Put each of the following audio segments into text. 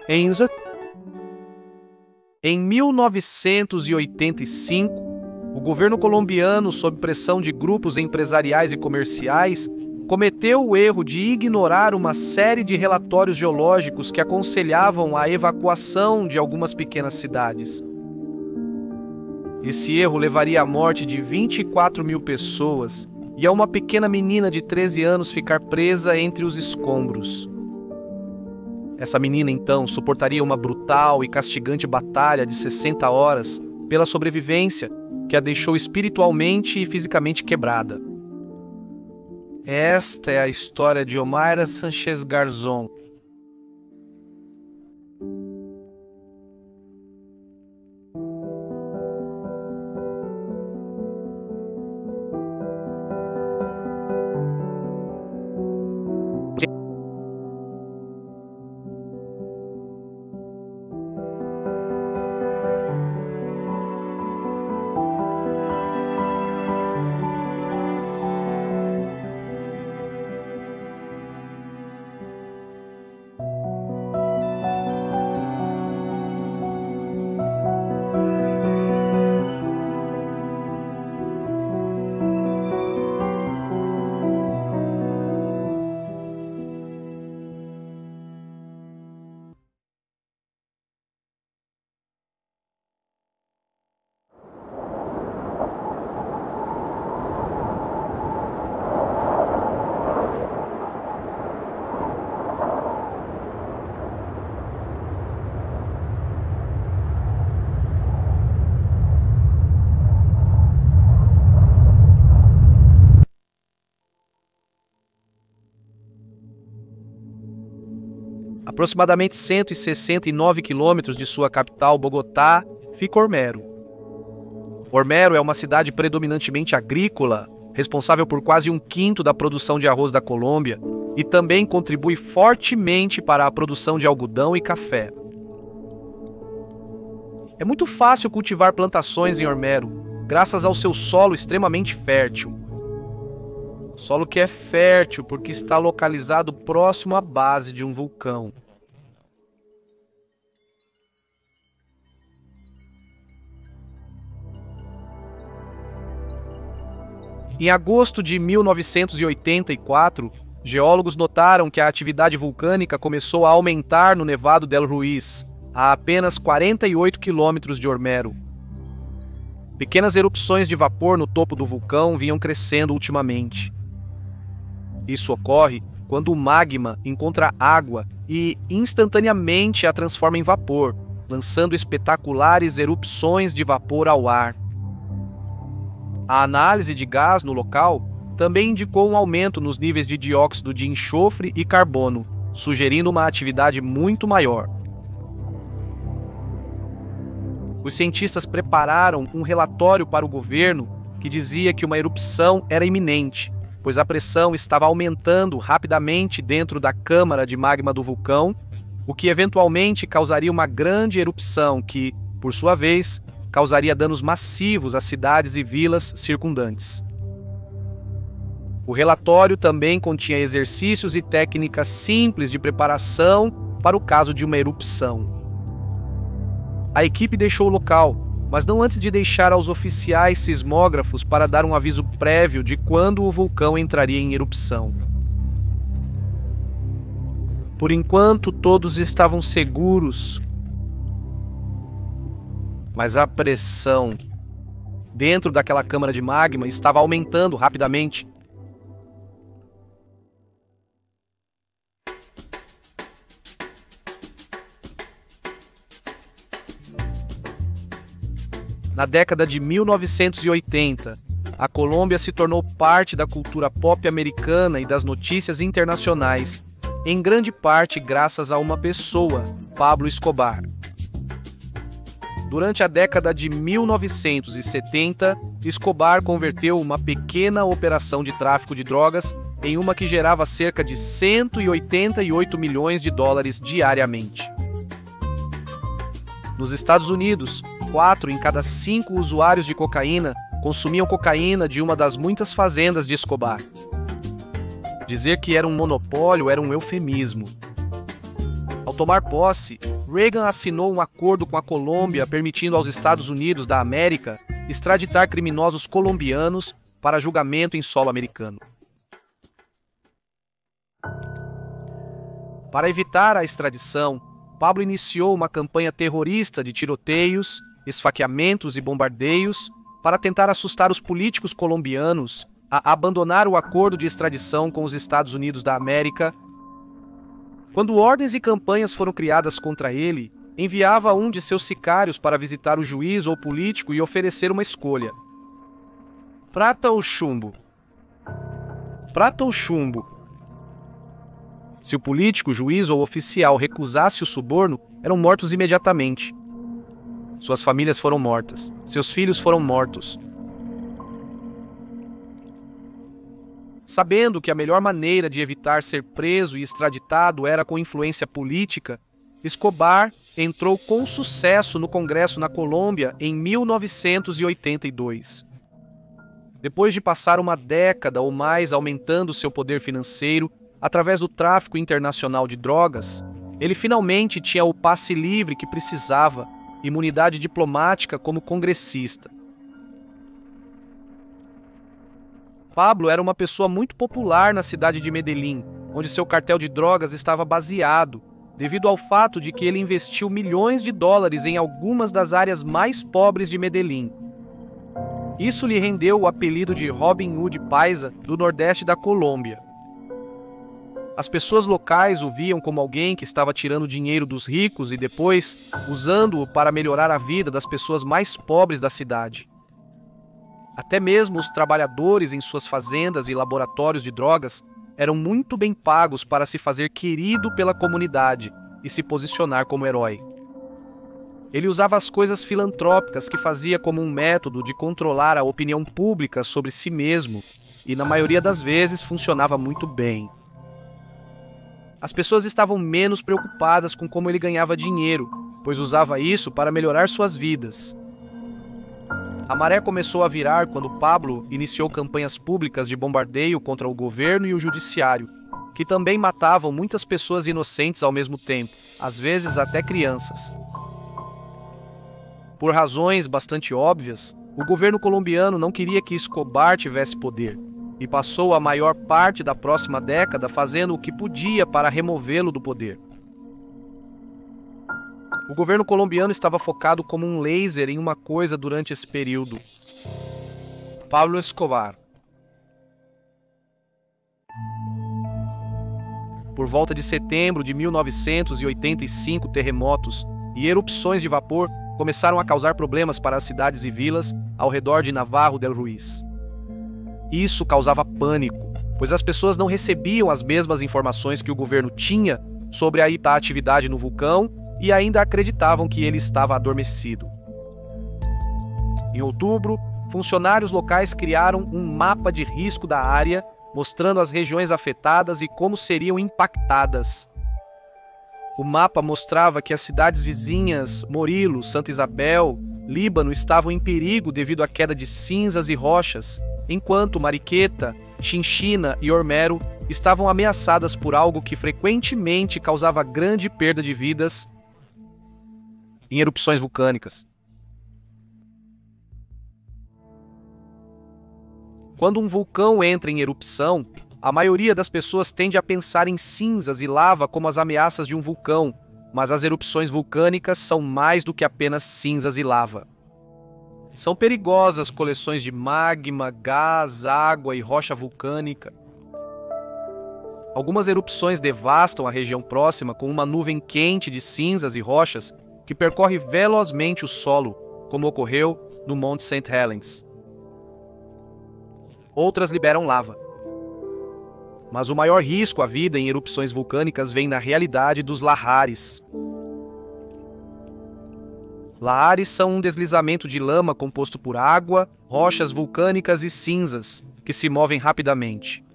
Em 1985, o governo colombiano, sob pressão de grupos empresariais e comerciais, cometeu o erro de ignorar uma série de relatórios geológicos que aconselhavam a evacuação de algumas pequenas cidades. Esse erro levaria à morte de 24 mil pessoas e a uma pequena menina de 13 anos ficar presa entre os escombros. Essa menina, então, suportaria uma brutal e castigante batalha de 60 horas pela sobrevivência que a deixou espiritualmente e fisicamente quebrada. Esta é a história de Omaira Sánchez Garzón. Aproximadamente 169 quilômetros de sua capital, Bogotá, fica Ormero. Ormero é uma cidade predominantemente agrícola, responsável por quase 1/5 da produção de arroz da Colômbia e também contribui fortemente para a produção de algodão e café. É muito fácil cultivar plantações em Ormero, graças ao seu solo extremamente fértil. Solo que é fértil porque está localizado próximo à base de um vulcão. Em agosto de 1984, geólogos notaram que a atividade vulcânica começou a aumentar no Nevado del Ruiz, a apenas 48 quilômetros de Ormero. Pequenas erupções de vapor no topo do vulcão vinham crescendo ultimamente. Isso ocorre quando o magma encontra água e instantaneamente a transforma em vapor, lançando espetaculares erupções de vapor ao ar. A análise de gás no local também indicou um aumento nos níveis de dióxido de enxofre e carbono, sugerindo uma atividade muito maior. Os cientistas prepararam um relatório para o governo que dizia que uma erupção era iminente, pois a pressão estava aumentando rapidamente dentro da câmara de magma do vulcão, o que eventualmente causaria uma grande erupção que, por sua vez, causaria danos massivos às cidades e vilas circundantes. O relatório também continha exercícios e técnicas simples de preparação para o caso de uma erupção. A equipe deixou o local, mas não antes de deixar aos oficiais sismógrafos para dar um aviso prévio de quando o vulcão entraria em erupção. Por enquanto, todos estavam seguros, mas a pressão dentro daquela câmara de magma estava aumentando rapidamente. Na década de 1980, a Colômbia se tornou parte da cultura pop americana e das notícias internacionais, em grande parte graças a uma pessoa, Pablo Escobar. Durante a década de 1970, Escobar converteu uma pequena operação de tráfico de drogas em uma que gerava cerca de 188 milhões de dólares diariamente. Nos Estados Unidos, 4 em cada 5 usuários de cocaína consumiam cocaína de uma das muitas fazendas de Escobar. Dizer que era um monopólio era um eufemismo. Ao tomar posse, Reagan assinou um acordo com a Colômbia permitindo aos Estados Unidos da América extraditar criminosos colombianos para julgamento em solo americano. Para evitar a extradição, Pablo iniciou uma campanha terrorista de tiroteios, esfaqueamentos e bombardeios para tentar assustar os políticos colombianos a abandonar o acordo de extradição com os Estados Unidos da América. Quando ordens e campanhas foram criadas contra ele, enviava um de seus sicários para visitar o juiz ou político e oferecer uma escolha: prata ou chumbo? Prata ou chumbo? Se o político, juiz ou oficial recusasse o suborno, eram mortos imediatamente. Suas famílias foram mortas, seus filhos foram mortos. Sabendo que a melhor maneira de evitar ser preso e extraditado era com influência política, Escobar entrou com sucesso no Congresso na Colômbia em 1982. Depois de passar uma década ou mais aumentando seu poder financeiro através do tráfico internacional de drogas, ele finalmente tinha o passe livre que precisava, imunidade diplomática como congressista. Pablo era uma pessoa muito popular na cidade de Medellín, onde seu cartel de drogas estava baseado, devido ao fato de que ele investiu milhões de dólares em algumas das áreas mais pobres de Medellín. Isso lhe rendeu o apelido de Robin Hood Paisa do Nordeste da Colômbia. As pessoas locais o viam como alguém que estava tirando dinheiro dos ricos e depois usando-o para melhorar a vida das pessoas mais pobres da cidade. Até mesmo os trabalhadores em suas fazendas e laboratórios de drogas eram muito bem pagos para se fazer querido pela comunidade e se posicionar como herói. Ele usava as coisas filantrópicas que fazia como um método de controlar a opinião pública sobre si mesmo e, na maioria das vezes, funcionava muito bem. As pessoas estavam menos preocupadas com como ele ganhava dinheiro, pois usava isso para melhorar suas vidas. A maré começou a virar quando Pablo iniciou campanhas públicas de bombardeio contra o governo e o judiciário, que também matavam muitas pessoas inocentes ao mesmo tempo, às vezes até crianças. Por razões bastante óbvias, o governo colombiano não queria que Escobar tivesse poder, e passou a maior parte da próxima década fazendo o que podia para removê-lo do poder. O governo colombiano estava focado como um laser em uma coisa durante esse período: Pablo Escobar. Por volta de setembro de 1985, terremotos e erupções de vapor começaram a causar problemas para as cidades e vilas ao redor de Navarro del Ruiz. Isso causava pânico, pois as pessoas não recebiam as mesmas informações que o governo tinha sobre a atividade no vulcão e ainda acreditavam que ele estava adormecido. Em outubro, funcionários locais criaram um mapa de risco da área, mostrando as regiões afetadas e como seriam impactadas. O mapa mostrava que as cidades vizinhas, Murilo, Santa Isabel, Líbano, estavam em perigo devido à queda de cinzas e rochas, enquanto Mariqueta, Chinchina e Ormero estavam ameaçadas por algo que frequentemente causava grande perda de vidas em erupções vulcânicas. Quando um vulcão entra em erupção, a maioria das pessoas tende a pensar em cinzas e lava como as ameaças de um vulcão, mas as erupções vulcânicas são mais do que apenas cinzas e lava. São perigosas coleções de magma, gás, água e rocha vulcânica. Algumas erupções devastam a região próxima com uma nuvem quente de cinzas e rochas que percorre velozmente o solo, como ocorreu no Monte St. Helens. Outras liberam lava. Mas o maior risco à vida em erupções vulcânicas vem na realidade dos lahares. Lahares são um deslizamento de lama composto por água, rochas vulcânicas e cinzas, que se movem rapidamente.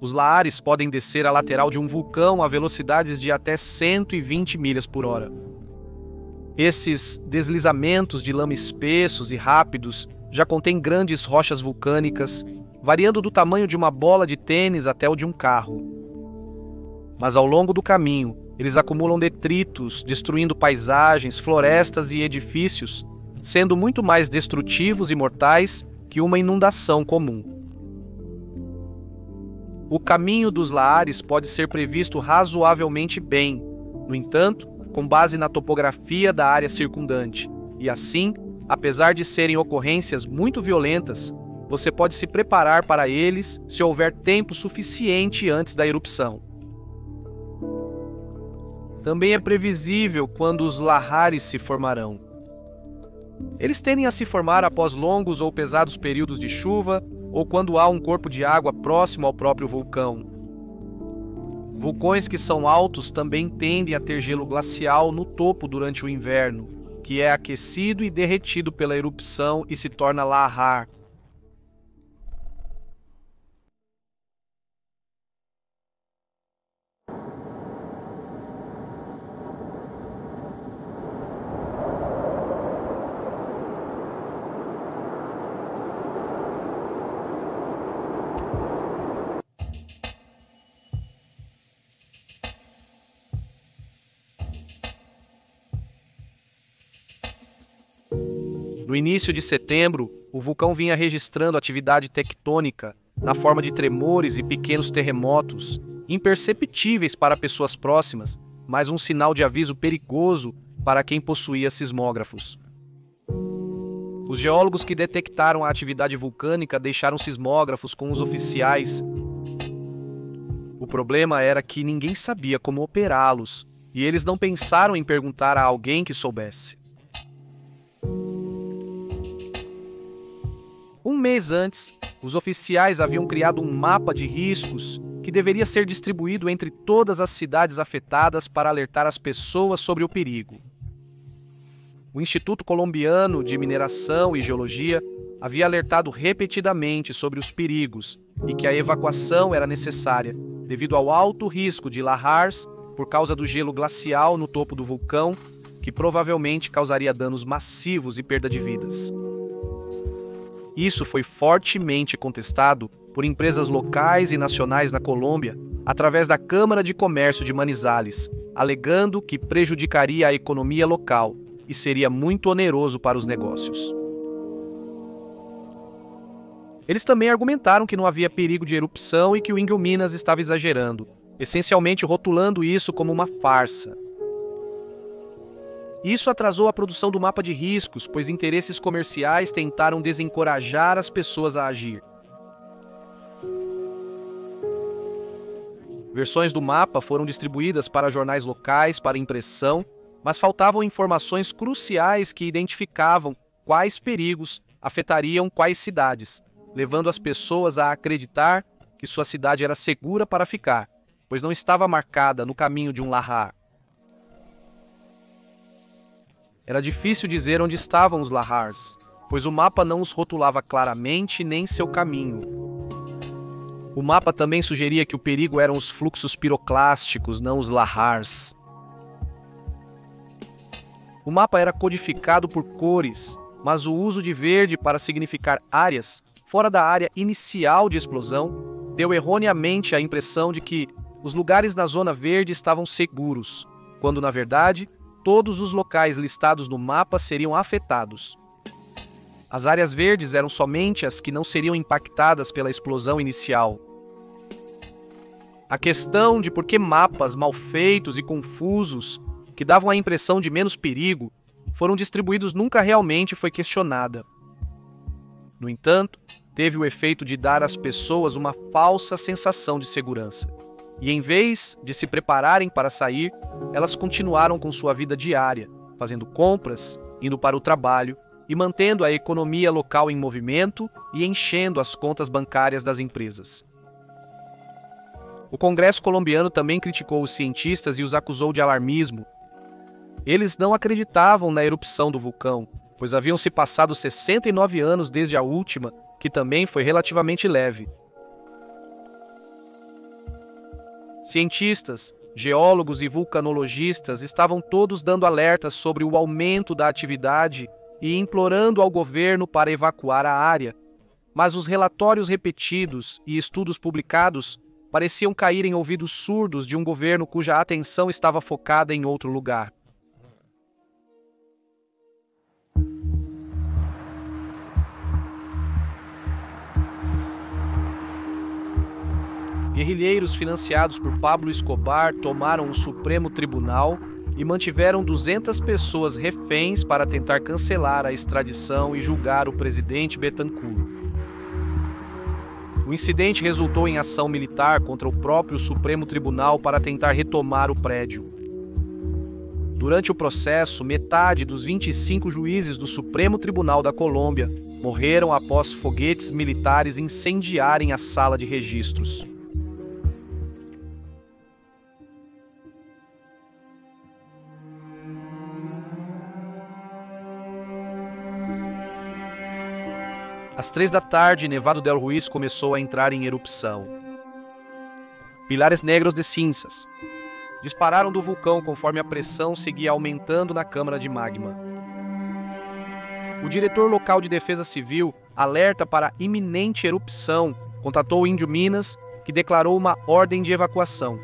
Os lahares podem descer a lateral de um vulcão a velocidades de até 120 milhas por hora. Esses deslizamentos de lama espessos e rápidos já contêm grandes rochas vulcânicas, variando do tamanho de uma bola de tênis até o de um carro. Mas ao longo do caminho, Eles acumulam detritos, destruindo paisagens, florestas e edifícios, sendo muito mais destrutivos e mortais que uma inundação comum. O caminho dos lahares pode ser previsto razoavelmente bem, no entanto, com base na topografia da área circundante, e assim, apesar de serem ocorrências muito violentas, você pode se preparar para eles se houver tempo suficiente antes da erupção. Também é previsível quando os lahares se formarão. Eles tendem a se formar após longos ou pesados períodos de chuva ou quando há um corpo de água próximo ao próprio vulcão. Vulcões que são altos também tendem a ter gelo glacial no topo durante o inverno, que é aquecido e derretido pela erupção e se torna lahar. No início de setembro, o vulcão vinha registrando atividade tectônica na forma de tremores e pequenos terremotos, imperceptíveis para pessoas próximas, mas um sinal de aviso perigoso para quem possuía sismógrafos. Os geólogos que detectaram a atividade vulcânica deixaram sismógrafos com os oficiais. O problema era que ninguém sabia como operá-los, e eles não pensaram em perguntar a alguém que soubesse. Um mês antes, os oficiais haviam criado um mapa de riscos que deveria ser distribuído entre todas as cidades afetadas para alertar as pessoas sobre o perigo. O Instituto Colombiano de Mineração e Geologia havia alertado repetidamente sobre os perigos e que a evacuação era necessária, devido ao alto risco de lahars por causa do gelo glacial no topo do vulcão, que provavelmente causaria danos massivos e perda de vidas. Isso foi fortemente contestado por empresas locais e nacionais na Colômbia, através da Câmara de Comércio de Manizales, alegando que prejudicaria a economia local e seria muito oneroso para os negócios. Eles também argumentaram que não havia perigo de erupção e que o Ingelminas estava exagerando, essencialmente rotulando isso como uma farsa. Isso atrasou a produção do mapa de riscos, pois interesses comerciais tentaram desencorajar as pessoas a agir. Versões do mapa foram distribuídas para jornais locais para impressão, mas faltavam informações cruciais que identificavam quais perigos afetariam quais cidades, levando as pessoas a acreditar que sua cidade era segura para ficar, pois não estava marcada no caminho de um lahar. Era difícil dizer onde estavam os lahars, pois o mapa não os rotulava claramente nem seu caminho. O mapa também sugeria que o perigo eram os fluxos piroclásticos, não os lahars. O mapa era codificado por cores, mas o uso de verde para significar áreas fora da área inicial de explosão deu erroneamente a impressão de que os lugares na zona verde estavam seguros, quando, na verdade, todos os locais listados no mapa seriam afetados. As áreas verdes eram somente as que não seriam impactadas pela explosão inicial. A questão de por que mapas mal feitos e confusos, que davam a impressão de menos perigo, foram distribuídos nunca realmente foi questionada. No entanto, teve o efeito de dar às pessoas uma falsa sensação de segurança. E em vez de se prepararem para sair, elas continuaram com sua vida diária, fazendo compras, indo para o trabalho e mantendo a economia local em movimento e enchendo as contas bancárias das empresas. O Congresso colombiano também criticou os cientistas e os acusou de alarmismo. Eles não acreditavam na erupção do vulcão, pois haviam se passado 69 anos desde a última, que também foi relativamente leve. Cientistas, geólogos e vulcanologistas estavam todos dando alertas sobre o aumento da atividade e implorando ao governo para evacuar a área, mas os relatórios repetidos e estudos publicados pareciam cair em ouvidos surdos de um governo cuja atenção estava focada em outro lugar. Guerrilheiros financiados por Pablo Escobar tomaram o Supremo Tribunal e mantiveram 200 pessoas reféns para tentar cancelar a extradição e julgar o presidente Betancur. O incidente resultou em ação militar contra o próprio Supremo Tribunal para tentar retomar o prédio. Durante o processo, metade dos 25 juízes do Supremo Tribunal da Colômbia morreram após foguetes militares incendiarem a sala de registros. Às 3 da tarde, Nevado del Ruiz começou a entrar em erupção. Pilares negros de cinzas dispararam do vulcão conforme a pressão seguia aumentando na câmara de magma. O diretor local de defesa civil, alerta para iminente erupção, contatou o Índio Minas, que declarou uma ordem de evacuação.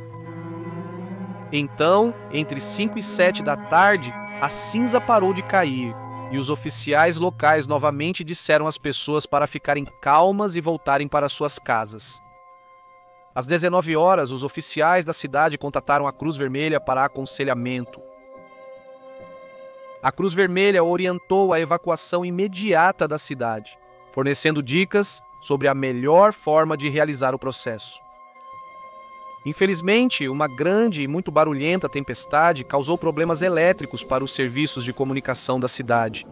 Então, entre 5 e 7 da tarde, a cinza parou de cair. E os oficiais locais novamente disseram às pessoas para ficarem calmas e voltarem para suas casas. Às 19 horas, os oficiais da cidade contataram a Cruz Vermelha para aconselhamento. A Cruz Vermelha orientou a evacuação imediata da cidade, fornecendo dicas sobre a melhor forma de realizar o processo. Infelizmente, uma grande e muito barulhenta tempestade causou problemas elétricos para os serviços de comunicação da cidade.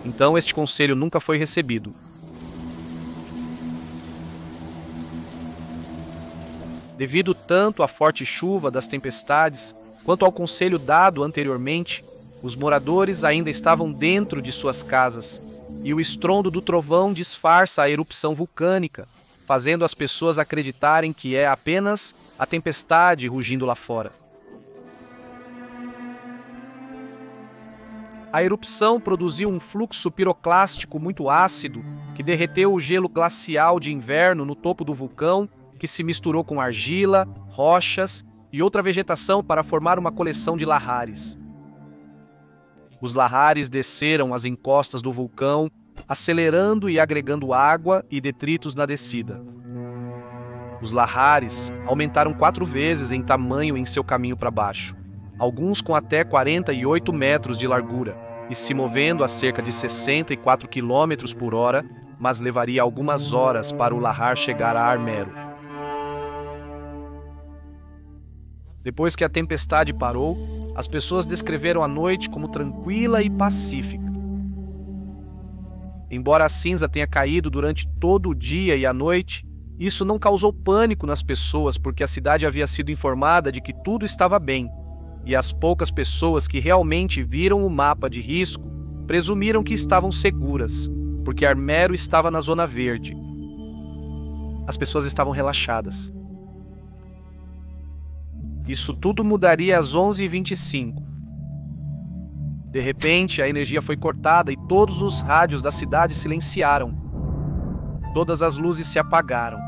Então, este conselho nunca foi recebido. Devido tanto à forte chuva das tempestades, quanto ao conselho dado anteriormente, os moradores ainda estavam dentro de suas casas, e o estrondo do trovão disfarça a erupção vulcânica, fazendo as pessoas acreditarem que é apenas a tempestade rugindo lá fora. A erupção produziu um fluxo piroclástico muito ácido que derreteu o gelo glacial de inverno no topo do vulcão, que se misturou com argila, rochas e outra vegetação para formar uma coleção de lahares. Os lahares desceram as encostas do vulcão, acelerando e agregando água e detritos na descida. Os lahares aumentaram 4 vezes em tamanho em seu caminho para baixo, alguns com até 48 metros de largura, e se movendo a cerca de 64 km por hora, mas levaria algumas horas para o lahar chegar a Armero. Depois que a tempestade parou, as pessoas descreveram a noite como tranquila e pacífica. Embora a cinza tenha caído durante todo o dia e a noite, isso não causou pânico nas pessoas porque a cidade havia sido informada de que tudo estava bem, e as poucas pessoas que realmente viram o mapa de risco presumiram que estavam seguras, porque Armero estava na zona verde. As pessoas estavam relaxadas. Isso tudo mudaria às 11h25. De repente, a energia foi cortada e todos os rádios da cidade silenciaram. Todas as luzes se apagaram.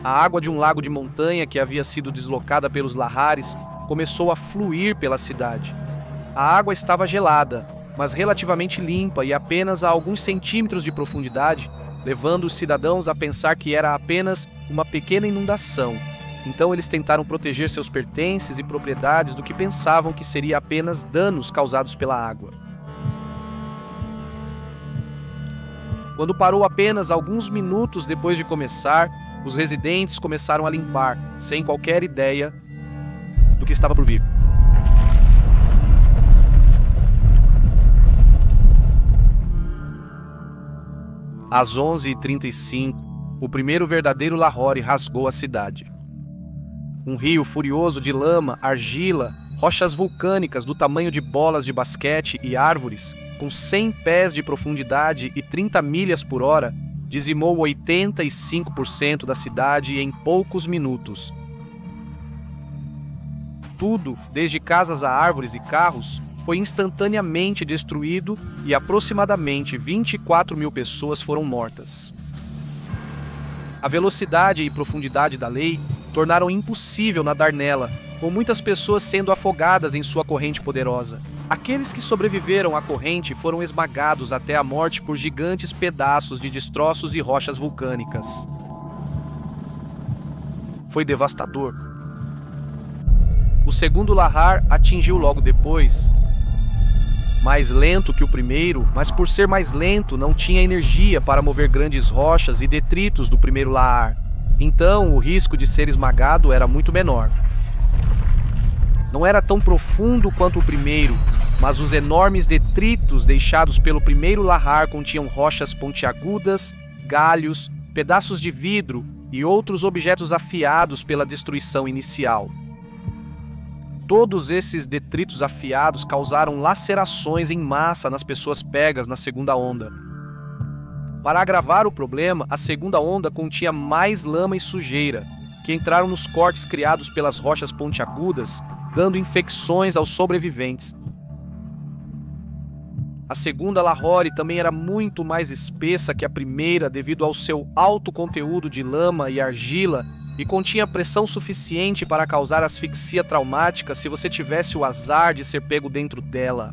A água de um lago de montanha que havia sido deslocada pelos lahares começou a fluir pela cidade. A água estava gelada, mas relativamente limpa e apenas a alguns centímetros de profundidade, levando os cidadãos a pensar que era apenas uma pequena inundação. Então eles tentaram proteger seus pertences e propriedades do que pensavam que seria apenas danos causados pela água. Quando parou apenas alguns minutos depois de começar, os residentes começaram a limpar, sem qualquer ideia do que estava por vir. Às 11h35, o primeiro verdadeiro lahore rasgou a cidade. Um rio furioso de lama, argila, rochas vulcânicas do tamanho de bolas de basquete e árvores, com 100 pés de profundidade e 30 milhas por hora, dizimou 85% da cidade em poucos minutos. Tudo, desde casas a árvores e carros, foi instantaneamente destruído e aproximadamente 24 mil pessoas foram mortas. A velocidade e profundidade da lei tornaram impossível nadar nela, com muitas pessoas sendo afogadas em sua corrente poderosa. Aqueles que sobreviveram à corrente foram esmagados até a morte por gigantes pedaços de destroços e rochas vulcânicas. Foi devastador. O segundo lahar atingiu logo depois. Mais lento que o primeiro, mas por ser mais lento não tinha energia para mover grandes rochas e detritos do primeiro lahar. Então o risco de ser esmagado era muito menor. Não era tão profundo quanto o primeiro, mas os enormes detritos deixados pelo primeiro lahar continham rochas pontiagudas, galhos, pedaços de vidro e outros objetos afiados pela destruição inicial. Todos esses detritos afiados causaram lacerações em massa nas pessoas pegas na segunda onda. Para agravar o problema, a segunda onda continha mais lama e sujeira, que entraram nos cortes criados pelas rochas pontiagudas, dando infecções aos sobreviventes. A segunda Lahore também era muito mais espessa que a primeira devido ao seu alto conteúdo de lama e argila e continha pressão suficiente para causar asfixia traumática se você tivesse o azar de ser pego dentro dela.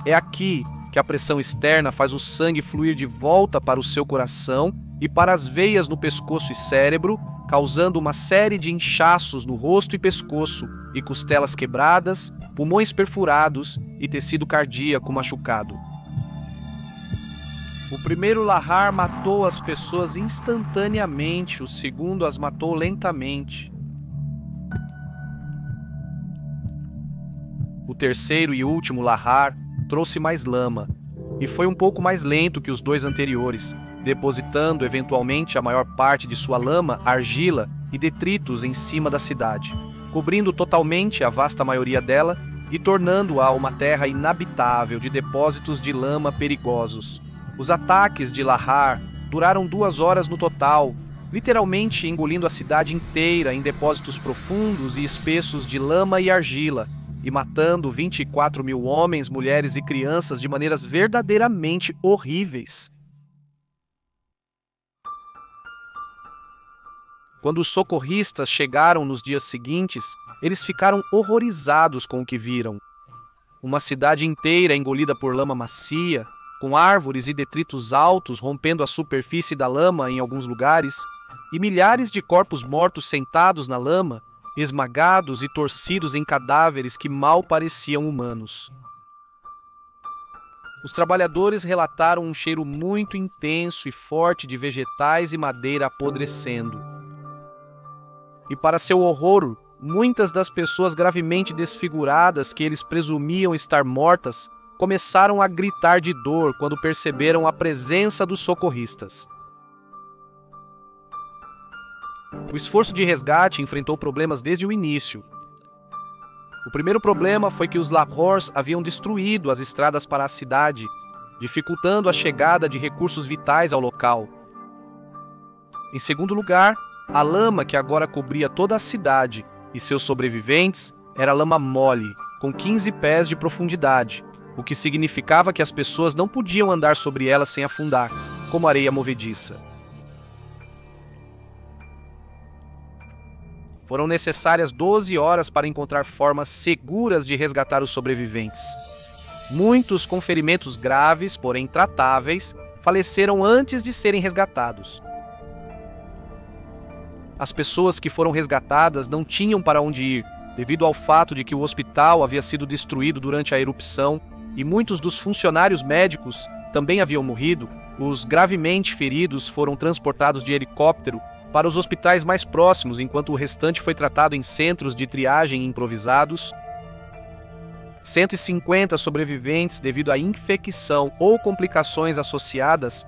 É aqui que a pressão externa faz o sangue fluir de volta para o seu coração e para as veias no pescoço e cérebro, causando uma série de inchaços no rosto e pescoço, e costelas quebradas, pulmões perfurados e tecido cardíaco machucado. O primeiro lahar matou as pessoas instantaneamente, o segundo as matou lentamente. O terceiro e último lahar trouxe mais lama, e foi um pouco mais lento que os dois anteriores, depositando eventualmente a maior parte de sua lama, argila e detritos em cima da cidade, cobrindo totalmente a vasta maioria dela e tornando-a uma terra inabitável de depósitos de lama perigosos. Os ataques de Lahar duraram 2 horas no total, literalmente engolindo a cidade inteira em depósitos profundos e espessos de lama e argila, e matando 24 mil homens, mulheres e crianças de maneiras verdadeiramente horríveis. Quando os socorristas chegaram nos dias seguintes, eles ficaram horrorizados com o que viram. Uma cidade inteira engolida por lama macia, com árvores e detritos altos rompendo a superfície da lama em alguns lugares, e milhares de corpos mortos sentados na lama, esmagados e torcidos em cadáveres que mal pareciam humanos. Os trabalhadores relataram um cheiro muito intenso e forte de vegetais e madeira apodrecendo. E para seu horror, muitas das pessoas gravemente desfiguradas que eles presumiam estar mortas começaram a gritar de dor quando perceberam a presença dos socorristas. O esforço de resgate enfrentou problemas desde o início. O primeiro problema foi que os Lahores haviam destruído as estradas para a cidade, dificultando a chegada de recursos vitais ao local. Em segundo lugar, a lama que agora cobria toda a cidade e seus sobreviventes era lama mole, com 15 pés de profundidade, o que significava que as pessoas não podiam andar sobre ela sem afundar, como areia movediça. Foram necessárias 12 horas para encontrar formas seguras de resgatar os sobreviventes. Muitos com ferimentos graves, porém tratáveis, faleceram antes de serem resgatados. As pessoas que foram resgatadas não tinham para onde ir, devido ao fato de que o hospital havia sido destruído durante a erupção e muitos dos funcionários médicos também haviam morrido. Os gravemente feridos foram transportados de helicóptero para os hospitais mais próximos, enquanto o restante foi tratado em centros de triagem improvisados. 150 sobreviventes devido à infecção ou complicações associadas,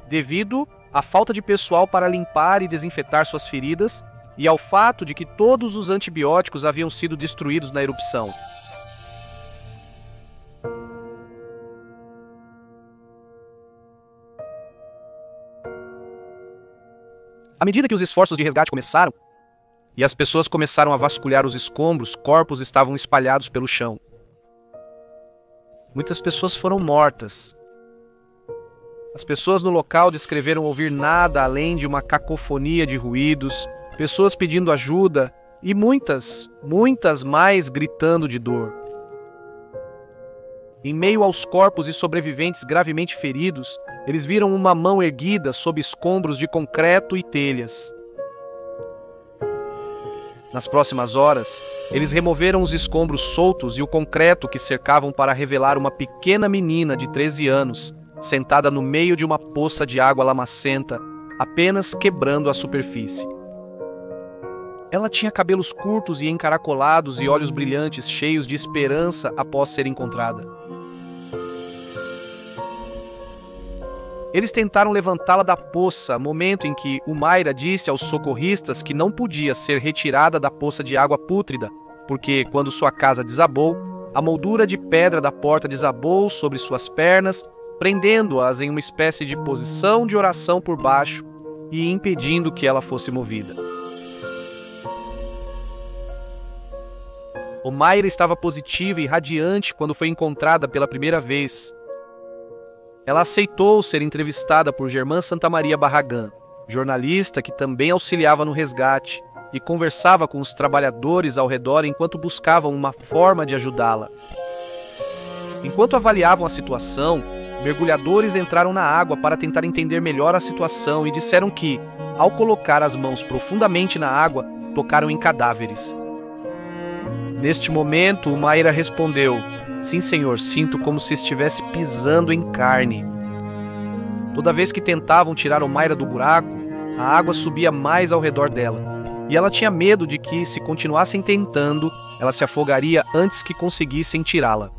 devido à falta de pessoal para limpar e desinfetar suas feridas e ao fato de que todos os antibióticos haviam sido destruídos na erupção. À medida que os esforços de resgate começaram e as pessoas começaram a vasculhar os escombros, corpos estavam espalhados pelo chão. Muitas pessoas foram mortas. As pessoas no local descreveram ouvir nada além de uma cacofonia de ruídos, pessoas pedindo ajuda e muitas mais gritando de dor. Em meio aos corpos e sobreviventes gravemente feridos, eles viram uma mão erguida sob escombros de concreto e telhas. Nas próximas horas, eles removeram os escombros soltos e o concreto que cercavam para revelar uma pequena menina de 13 anos, sentada no meio de uma poça de água lamacenta, apenas quebrando a superfície. Ela tinha cabelos curtos e encaracolados e olhos brilhantes, cheios de esperança após ser encontrada. Eles tentaram levantá-la da poça, momento em que Humaira disse aos socorristas que não podia ser retirada da poça de água pútrida, porque, quando sua casa desabou, a moldura de pedra da porta desabou sobre suas pernas, prendendo-as em uma espécie de posição de oração por baixo e impedindo que ela fosse movida. Humaira estava positiva e radiante quando foi encontrada pela primeira vez. Ela aceitou ser entrevistada por Germán Santamaria Barragán, jornalista que também auxiliava no resgate e conversava com os trabalhadores ao redor enquanto buscavam uma forma de ajudá-la. Enquanto avaliavam a situação, mergulhadores entraram na água para tentar entender melhor a situação e disseram que, ao colocar as mãos profundamente na água, tocaram em cadáveres. Neste momento, Humaira respondeu: "Sim, senhor, sinto como se estivesse pisando em carne." Toda vez que tentavam tirar Humaira do buraco, a água subia mais ao redor dela, e ela tinha medo de que, se continuassem tentando, ela se afogaria antes que conseguissem tirá-la.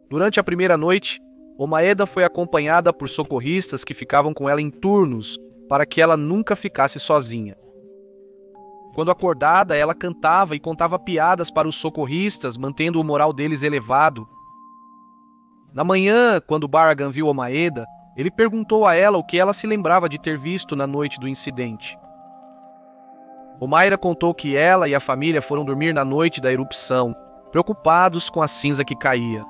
Durante a primeira noite, Humaira foi acompanhada por socorristas que ficavam com ela em turnos para que ela nunca ficasse sozinha. Quando acordada, ela cantava e contava piadas para os socorristas, mantendo o moral deles elevado. Na manhã, quando Barragán viu Humaira, ele perguntou a ela o que ela se lembrava de ter visto na noite do incidente. Humaira contou que ela e a família foram dormir na noite da erupção, preocupados com a cinza que caía.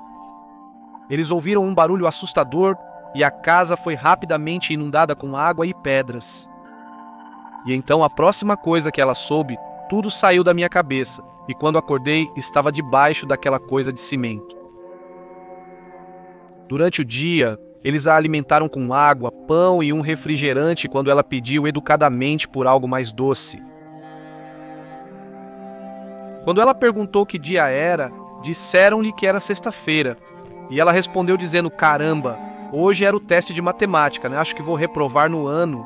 Eles ouviram um barulho assustador e a casa foi rapidamente inundada com água e pedras. E então a próxima coisa que ela soube, tudo saiu da minha cabeça, e quando acordei, estava debaixo daquela coisa de cimento. Durante o dia, eles a alimentaram com água, pão e um refrigerante quando ela pediu educadamente por algo mais doce. Quando ela perguntou que dia era, disseram-lhe que era sexta-feira, e ela respondeu dizendo: "Caramba, hoje era o teste de matemática, né? Acho que vou reprovar no ano."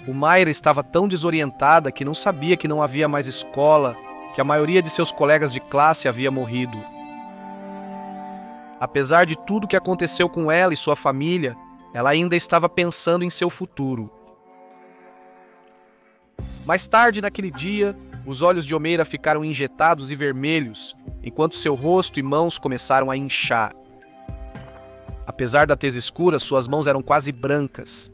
Humaira estava tão desorientada que não sabia que não havia mais escola, que a maioria de seus colegas de classe havia morrido. Apesar de tudo que aconteceu com ela e sua família, ela ainda estava pensando em seu futuro. Mais tarde naquele dia, os olhos de Humaira ficaram injetados e vermelhos, enquanto seu rosto e mãos começaram a inchar. Apesar da tez escura, suas mãos eram quase brancas.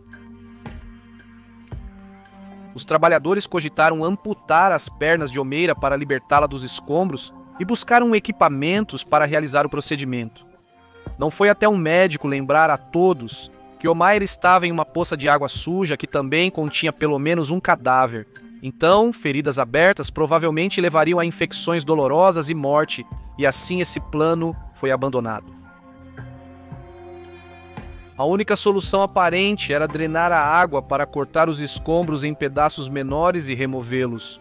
Os trabalhadores cogitaram amputar as pernas de Humaira para libertá-la dos escombros e buscaram equipamentos para realizar o procedimento. Não foi até um médico lembrar a todos que Humaira estava em uma poça de água suja que também continha pelo menos um cadáver. Então, feridas abertas provavelmente levariam a infecções dolorosas e morte, e assim esse plano foi abandonado. A única solução aparente era drenar a água para cortar os escombros em pedaços menores e removê-los.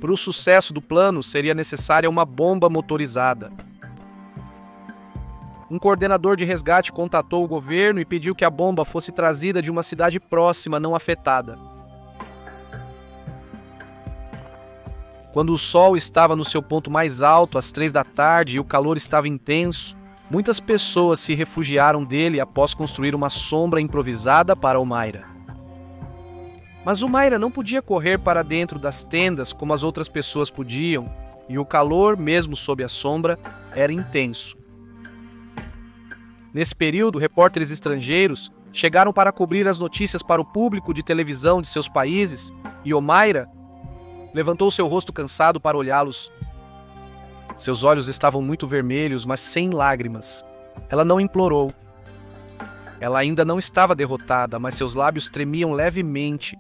Para o sucesso do plano, seria necessária uma bomba motorizada. Um coordenador de resgate contatou o governo e pediu que a bomba fosse trazida de uma cidade próxima não afetada. Quando o sol estava no seu ponto mais alto, às 3 da tarde, e o calor estava intenso, muitas pessoas se refugiaram dele após construir uma sombra improvisada para Humaira. Mas Humaira não podia correr para dentro das tendas como as outras pessoas podiam, e o calor, mesmo sob a sombra, era intenso. Nesse período, repórteres estrangeiros chegaram para cobrir as notícias para o público de televisão de seus países, e Humaira Levantou seu rosto cansado para olhá-los. Seus olhos estavam muito vermelhos, mas sem lágrimas. Ela não implorou. Ela ainda não estava derrotada, mas seus lábios tremiam levemente.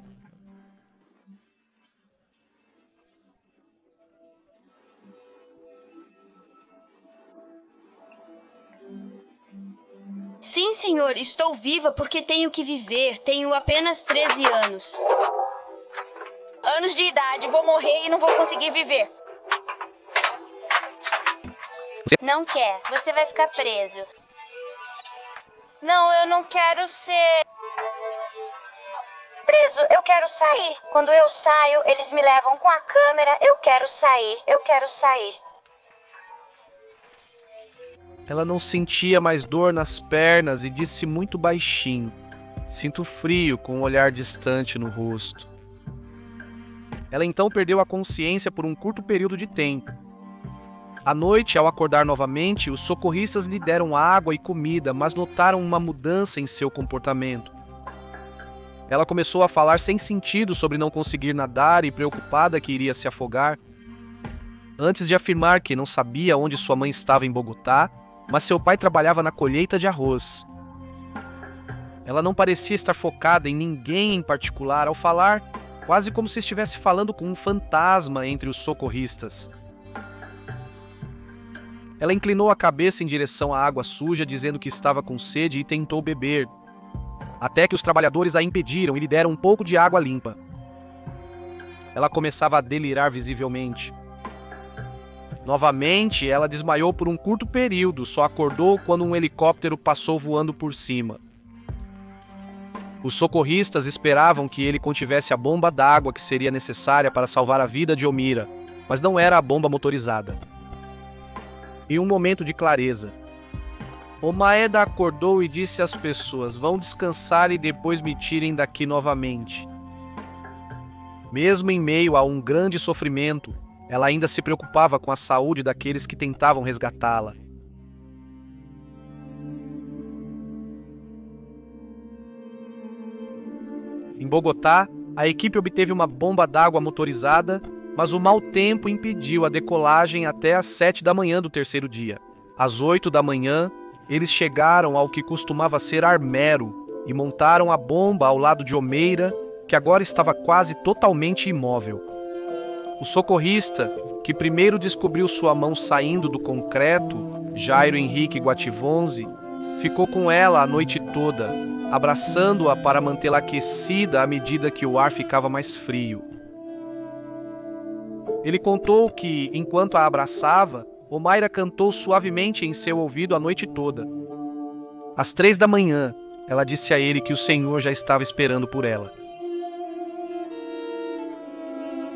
Sim, senhor, estou viva porque tenho que viver. Tenho apenas 13 anos. Anos de idade, vou morrer e não vou conseguir viver. Não quer, você vai ficar preso. Não, eu não quero ser preso, eu quero sair. Quando eu saio, eles me levam com a câmera. Eu quero sair, eu quero sair. Ela não sentia mais dor nas pernas e disse muito baixinho: "Sinto frio", com um olhar distante no rosto. Ela então perdeu a consciência por um curto período de tempo. À noite, ao acordar novamente, os socorristas lhe deram água e comida, mas notaram uma mudança em seu comportamento. Ela começou a falar sem sentido sobre não conseguir nadar e preocupada que iria se afogar. Antes de afirmar que não sabia onde sua mãe estava em Bogotá, mas seu pai trabalhava na colheita de arroz. Ela não parecia estar focada em ninguém em particular ao falar, quase como se estivesse falando com um fantasma entre os socorristas. Ela inclinou a cabeça em direção à água suja, dizendo que estava com sede e tentou beber, até que os trabalhadores a impediram e lhe deram um pouco de água limpa. Ela começava a delirar visivelmente. Novamente, ela desmaiou por um curto período, só acordou quando um helicóptero passou voando por cima. Os socorristas esperavam que ele contivesse a bomba d'água que seria necessária para salvar a vida de Omira, mas não era a bomba motorizada. Em um momento de clareza, Omaeda acordou e disse às pessoas: "Vão descansar e depois me tirem daqui novamente." Mesmo em meio a um grande sofrimento, ela ainda se preocupava com a saúde daqueles que tentavam resgatá-la. Em Bogotá, a equipe obteve uma bomba d'água motorizada, mas o mau tempo impediu a decolagem até às 7 da manhã do terceiro dia. Às 8 da manhã, eles chegaram ao que costumava ser Armero e montaram a bomba ao lado de Omeira, que agora estava quase totalmente imóvel. O socorrista, que primeiro descobriu sua mão saindo do concreto, Jairo Henrique Guativonzi, ficou com ela a noite toda, abraçando-a para mantê-la aquecida à medida que o ar ficava mais frio. Ele contou que, enquanto a abraçava, Omaira cantou suavemente em seu ouvido a noite toda. Às 3 da manhã, ela disse a ele que o Senhor já estava esperando por ela.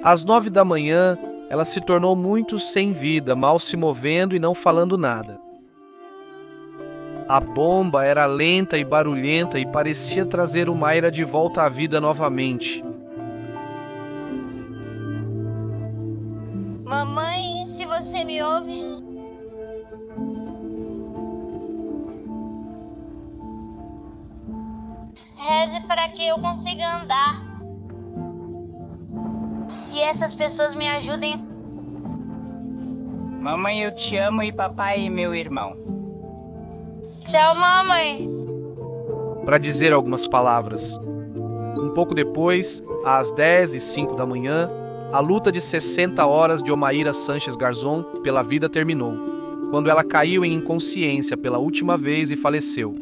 Às 9 da manhã, ela se tornou muito sem vida, mal se movendo e não falando nada. A bomba era lenta e barulhenta e parecia trazer Omaira de volta à vida novamente. Mamãe, se você me ouve... Reze para que eu consiga andar. E essas pessoas me ajudem. Mamãe, eu te amo e papai é meu irmão. Tchau, mamãe. Para dizer algumas palavras. Um pouco depois, às 10h05 da manhã, a luta de 60 horas de Omaira Sánchez Garzón pela vida terminou, quando ela caiu em inconsciência pela última vez e faleceu.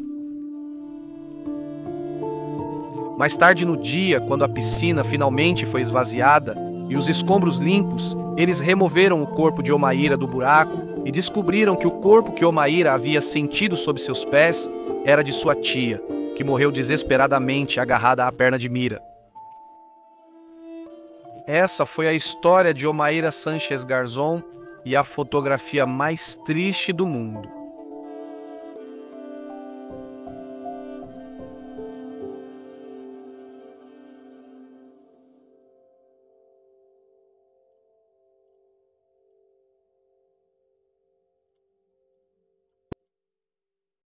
Mais tarde no dia, quando a piscina finalmente foi esvaziada e os escombros limpos, eles removeram o corpo de Omaira do buraco e descobriram que o corpo que Omaira havia sentido sob seus pés era de sua tia, que morreu desesperadamente agarrada à perna de Mira. Essa foi a história de Omaira Sánchez Garzón e a fotografia mais triste do mundo.